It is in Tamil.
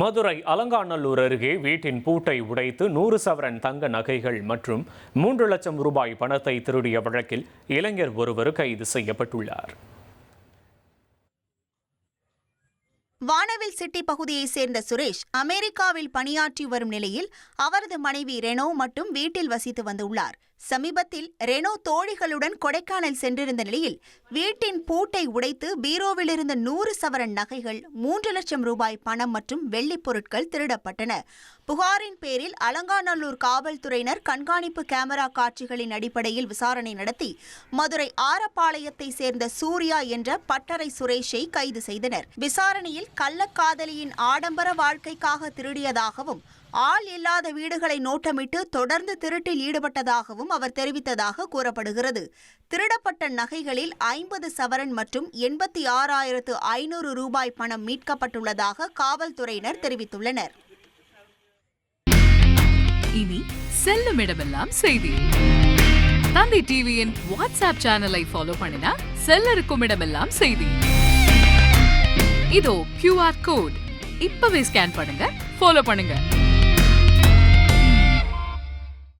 மதுரை அலங்காநல்லூர் அருகே வீட்டின் பூட்டை உடைத்து 100 சவரன் தங்க நகைகள் மற்றும் 3 லட்சம் ரூபாய் பணத்தை திருடிய வழக்கில் இளைஞர் ஒருவர் கைது செய்யப்பட்டுள்ளார். வானவில் சிட்டி பகுதியைச் சேர்ந்த சுரேஷ் அமெரிக்காவில் பணியாற்றி வரும் நிலையில் அவரது மனைவி ரெனோ மட்டும் வீட்டில் வசித்து வந்துள்ளார். சமீபத்தில் ரெனோ தோழிகளுடன் கொடைக்கானல் சென்றிருந்த நிலையில் வீட்டின் பூட்டை உடைத்து பீரோவில் இருந்த 100 சவரன் நகைகள், 3 லட்சம் ரூபாய் பணம் மற்றும் வெள்ளிப் பொருட்கள் திருடப்பட்டன. புகாரின் பேரில் அலங்காநல்லூர் காவல்துறையினர் கண்காணிப்பு கேமரா காட்சிகளின் அடிப்படையில் விசாரணை நடத்தி மதுரை ஆரப்பாளையத்தை சேர்ந்த சூர்யா என்ற பட்டறை சுரேஷை கைது செய்தனர். விசாரணையில் கள்ளக்காதலியின் ஆடம்பர வாழ்க்கைக்காக திருடியதாகவும் ஆள் இல்லாத வீடுகளை நோட்டமிட்டு தொடர்ந்து திருட்டில் ஈடுபட்டதாகவும் அவர் தெரிவித்ததாக கூறப்படுகிறது. திருடப்பட்ட நகைகளில் 50 சவரன் மற்றும் 86,500 ரூபாய் பணம் மீட்கப்பட்டுள்ளதாக காவல்துறையினர் தெரிவித்துள்ளனர். இனி செல்லும் இடமெல்லாம் செய்தி. தந்தி டிவியின் வாட்ஸ்அப் சேனலை ஃபாலோ பண்ணினா செல்ல இருக்கும் இடமெல்லாம் செய்தி. இதோ QR கோட் இப்பவே ஸ்கேன் பண்ணுங்க, ஃபாலோ பண்ணுங்க.